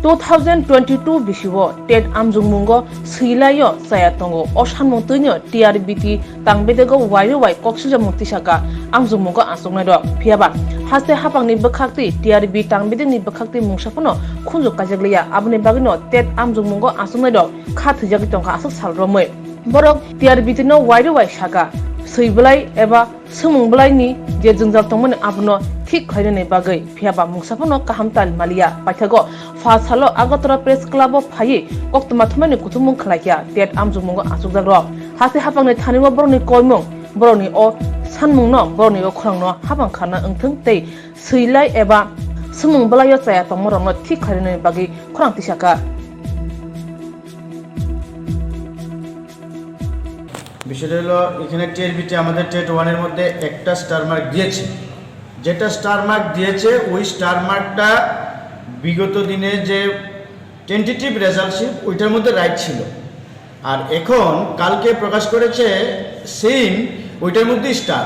2022 bisiwo tet amjungmungo silayo sayatongo osanmongtino TRBT tangbedego wai koksija muktisaka amjungmungo asungnaidok phiaba haste hapangni bekhakti TRB tangbedeni bekhakti mungsapono khunjuk kajagleya abni bagino tet amjungmungo asungnaidok khathijagi tongka asuk salromoi borok TRBT no wai saka सैबलाय एबा सोमंबलायनि जे जोंजाल तंमोन आपनो ठीक खैरने बागै फियाबा मुंसाफनो काहामताल मालिया पाइथागो फासालो आगतरा प्रेस क्लब अफ फायि कक्तमा थमानि कुथुमुं खलाया टेट आमजुमुंगो आसुगजाग्रो हासे हापांनि थानिवा बरनि कयमुं बरनि अ सानमुंनो बरनि अ खरांनो हाबां खाना ओंथों तै सैलाय एबा सोमंबलाय जाया तंमरनो ठीक खैरने बागै खरांतिसाका বিষয়টা হলো এখানে টিআরবিটি আমাদের টেট ওয়ানের মধ্যে একটা স্টার মার্ক দিয়েছে, যেটা স্টার মার্ক দিয়েছে ওই স্টার মার্কটা বিগত দিনে যে টেন্টেটিভ রেজাল্ট শিট ওইটার মধ্যে রাইট ছিল, আর এখন কালকে প্রকাশ করেছে সেম ওইটার মধ্যে স্টার।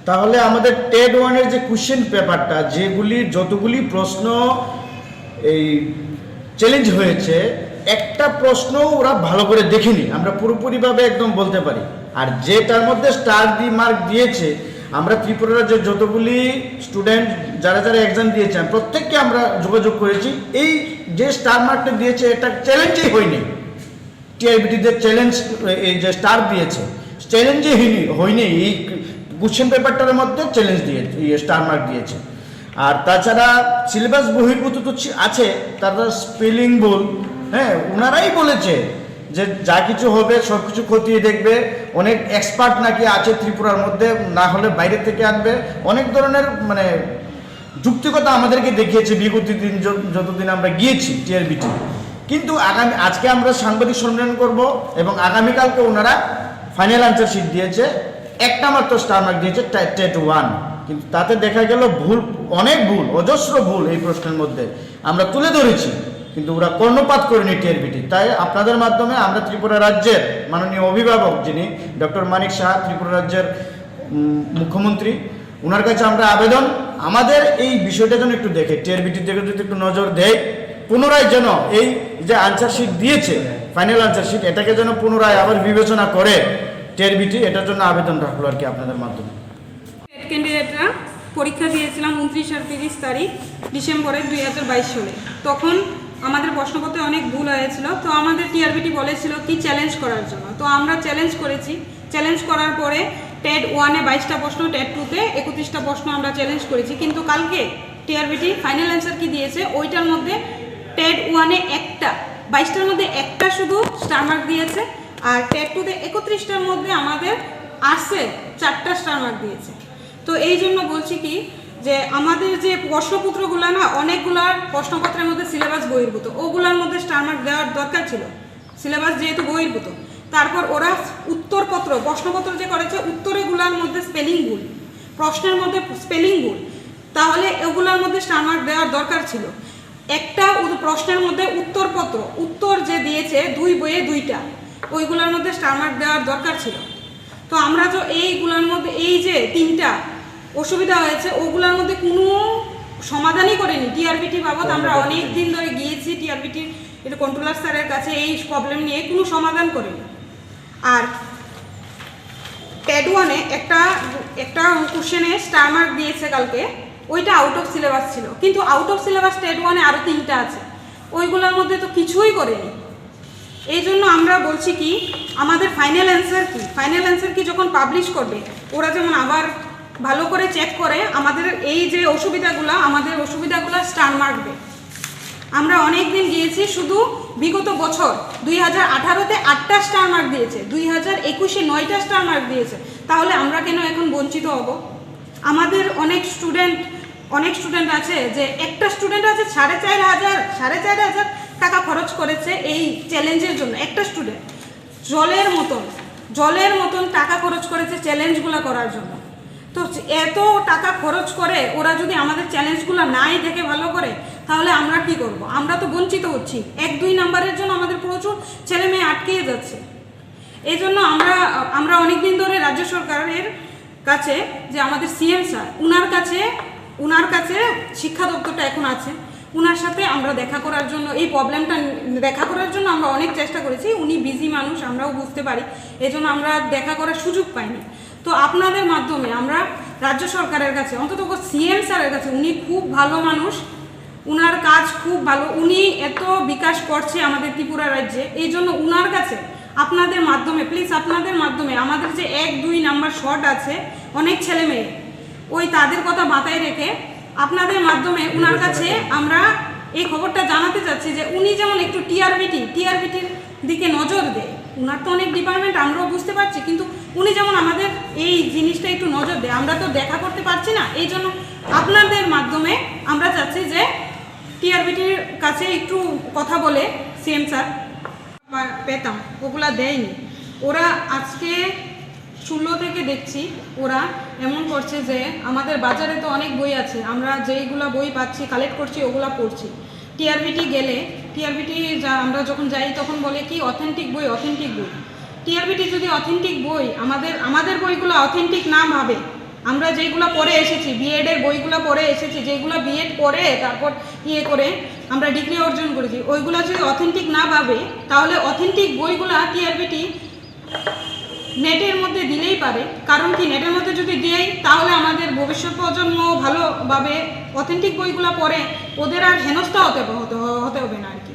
তাহলে আমাদের টেট ওয়ানের যে কোশ্চেন পেপারটা যেগুলি যতগুলি প্রশ্ন এই চ্যালেঞ্জ হয়েছে একটা প্রশ্ন ওরা ভালো করে দেখেনি, আমরা পুরোপুরিভাবে একদম বলতে পারি। আর যেটার মধ্যে স্টার দি মার্ক দিয়েছে আমরা ত্রিপুরার যে যতগুলি স্টুডেন্ট যারা এক্সাম দিয়েছে প্রত্যেককে আমরা যোগাযোগ করেছি, এই যে স্টার মার্কটা দিয়েছে এটা চ্যালেঞ্জই হয়নি। টিআরবিটিতে চ্যালেঞ্জ এই যে স্টার দিয়েছে চ্যালেঞ্জই হয়নি, এই কোশ্চেন পেপারটার মধ্যে চ্যালেঞ্জ দিয়ে স্টার মার্ক দিয়েছে। আর তাছাড়া সিলেবাস বহির্ভূত তো আছে, তারা স্পেলিং ভুল, হ্যাঁ ওনারাই বলেছে যে যা কিছু হবে সব কিছু খতিয়ে দেখবে, অনেক এক্সপার্ট নাকি আছে ত্রিপুরার মধ্যে, না হলে বাইরে থেকে আনবে, অনেক ধরনের মানে যুক্তিকতা আমাদেরকে দেখিয়েছে বিগত দিন যতদিন আমরা গিয়েছি টিআরবিটি। কিন্তু আজকে আমরা সাংবাদিক সম্মেলন করব এবং আগামীকালকে ওনারা ফাইনাল আনসার শিট দিয়েছে, একটা মাত্র স্টার মার্ক দিয়েছে টেট ওয়ান, কিন্তু তাতে দেখা গেল ভুল, অনেক ভুল, অজস্র ভুল এই প্রশ্নের মধ্যে আমরা তুলে ধরেছি, কিন্তু ওরা কর্ণপাত করেনি টিআরবিটি। তাই আপনাদের মাধ্যমে আমরা ত্রিপুরা রাজ্যের মাননীয় অভিভাবক যিনি ডক্টর মানিক সাহা, ত্রিপুরা রাজ্যের মুখ্যমন্ত্রী, ওনার কাছে আমরা আবেদন আমাদের এই বিষয়টা যেন একটু দেখে, টিআরবিটির দিকে যদি একটু নজর দেয়, পুনরায় যেন এই যে আনসার শিট দিয়েছে ফাইনাল আনসার শিট এটাকে যেন পুনরায় আবার বিবেচনা করে টিআরবিটি, এটার জন্য আবেদন রাখলো আর কি আপনাদের মাধ্যমে। ক্যান্ডিডেটরা পরীক্ষা দিয়েছিলাম 29 আর 30 তারিখ ডিসেম্বরের 2022 সালে। তখন আমাদের প্রশ্নপত্রে অনেক ভুল হয়েছিল, তো আমাদের টিআরবিটি বলেছিল কি চ্যালেঞ্জ করার জন্য, তো আমরা চ্যালেঞ্জ করেছি। চ্যালেঞ্জ করার পরে টেট ওয়ানে 22টা প্রশ্ন, টেট টুতে 31টা প্রশ্ন আমরা চ্যালেঞ্জ করেছি। কিন্তু কালকে টিআরবিটি ফাইনাল অ্যান্সার কি দিয়েছে, ওইটার মধ্যে টেট ওয়ানে 22টার মধ্যে একটা শুধু স্টার মার্ক দিয়েছে, আর টেট টুতে 31টার মধ্যে আমাদের আর্টসে 4টা স্টার মার্ক দিয়েছে। তো এই জন্য বলছি কি যে আমাদের যে প্রশ্নপত্রগুলো না, অনেকগুলার প্রশ্নপত্রের মধ্যে সিলেবাস বহির্ভূত, ওগুলোর মধ্যে স্টার মার্ক দেওয়ার দরকার ছিল, সিলেবাস যেহেতু বহির্ভূত। তারপর ওরা উত্তরপত্র প্রশ্নপত্র যে করেছে উত্তরগুলোর মধ্যে স্পেলিং ভুল, প্রশ্নের মধ্যে স্পেলিং ভুল, তাহলে ওগুলোর মধ্যে স্টার মার্ক দেওয়ার দরকার ছিল। একটা প্রশ্নের মধ্যে উত্তরপত্র উত্তর যে দিয়েছে 2 বইয়ে 2টা, ওইগুলোর মধ্যে স্টার মার্ক দেওয়ার দরকার ছিল। তো আমরা তো এইগুলোর মধ্যে এই যে 3টা অসুবিধা হয়েছে ওগুলোর মধ্যে কোনো সমাধানই করেনি টিআরবিটি বাবদ। আমরা অনেক দিন ধরে গিয়েছি টিআরবিটির এটা কন্ট্রোলার স্যারের কাছে, এই প্রবলেম নিয়ে কোনো সমাধান করেনি। আর টেট ওয়ানে একটা কোশ্চেনে স্টার মার্ক দিয়েছে কালকে, ওইটা আউট অফ সিলেবাস ছিল, কিন্তু আউট অফ সিলেবাস টেট ওয়ানে আরও 3টা আছে, ওইগুলোর মধ্যে তো কিছুই করেনি। এই জন্য আমরা বলছি কি আমাদের ফাইনাল অ্যান্সার কি যখন পাবলিশ করবে ওরা যেমন আবার ভালো করে চেক করে আমাদের এই যে আমাদের অসুবিধাগুলো স্টার মার্ক দেয়। আমরা অনেক দিন গিয়েছি, শুধু বিগত বছর 2018তে 8টা স্টার মার্ক দিয়েছে, 2021-এ 9টা স্টার মার্ক দিয়েছে, তাহলে আমরা কেন এখন বঞ্চিত হব? আমাদের অনেক স্টুডেন্ট আছে যে একটা স্টুডেন্ট আছে 4,500 টাকা খরচ করেছে এই চ্যালেঞ্জের জন্য, একটা স্টুডেন্ট জলের মতন টাকা খরচ করেছে চ্যালেঞ্জগুলো করার জন্য। তো এত টাকা খরচ করে ওরা যদি আমাদের চ্যালেঞ্জগুলো নাই দেখে ভালো করে, তাহলে আমরা কি করব? আমরা তো বঞ্চিত হচ্ছি, 1-2 নাম্বারের জন্য আমাদের প্রচুর ছেলে মেয়ে আটকে যাচ্ছে। এই জন্য আমরা অনেক দিন ধরে রাজ্য সরকারের কাছে যে আমাদের সিএম স্যার, উনার কাছে শিক্ষা দপ্তরটা এখন আছে, ওনার সাথে আমরা দেখা করার জন্য এই প্রবলেমটা দেখা করার জন্য আমরা অনেক চেষ্টা করেছি। উনি বিজি মানুষ, আমরাও বুঝতে পারি, এজন্য আমরা দেখা করার সুযোগ পাইনি। তো আপনাদের মাধ্যমে আমরা রাজ্য সরকারের কাছে, অন্তত সিএম স্যারের কাছে, উনি খুব ভালো মানুষ, উনার কাজ খুব ভালো, উনি এত বিকাশ করছে আমাদের ত্রিপুরা রাজ্যে, এই জন্য উনার কাছে আপনাদের মাধ্যমে প্লিজ, আপনাদের মাধ্যমে আমাদের যে 1-2 নাম্বার শর্ট আছে অনেক ছেলে মেয়ে, ওই তাদের কথা মাথায় রেখে আপনাদের মাধ্যমে উনার কাছে আমরা এই খবরটা জানাতে চাচ্ছি যে উনি যেমন একটু টিআরবিটির দিকে নজর দেয়। উনার তো অনেক ডিপার্টমেন্ট, আমরাও বুঝতে পারছি, কিন্তু উনি যেমন আমাদের এই জিনিসটা একটু নজর দেয়। আমরা তো দেখা করতে পারছি না, এই জন্য আপনাদের মাধ্যমে আমরা চাচ্ছি যে টিআরবিটির কাছে একটু কথা বলে সিএম স্যার পেতাম, ওগুলা দেয়নি। ওরা আজকে 16 থেকে দেখছি ওরা এমন করছে যে আমাদের বাজারে তো অনেক বই আছে, আমরা যেইগুলা বই পাচ্ছি কালেক্ট করছি ওগুলা পড়ছি। টিআরবিটি গেলে আমরা যখন যাই তখন বলে কি অথেন্টিক বই। টিআরবিটি যদি অথেন্টিক বই, আমাদের বইগুলো অথেন্টিক না ভাবে, আমরা যেইগুলো পড়ে এসেছি, বিএডের বইগুলো পড়ে এসেছি, যেগুলো বিএড পড়ে তারপর করে আমরা ডিগ্রি অর্জন করেছি, ওইগুলো যদি অথেন্টিক না ভাবে, তাহলে অথেন্টিক বইগুলো টিআরবিটি নেটের মধ্যে দিলেই পারে। কারণ কি, নেটের মধ্যে যদি দেয় তাহলে আমাদের ভবিষ্যৎ প্রজন্ম ভালোভাবে অথেন্টিক বইগুলো পড়ে ওদের আর হেনস্থা হতে হবে না আর কি।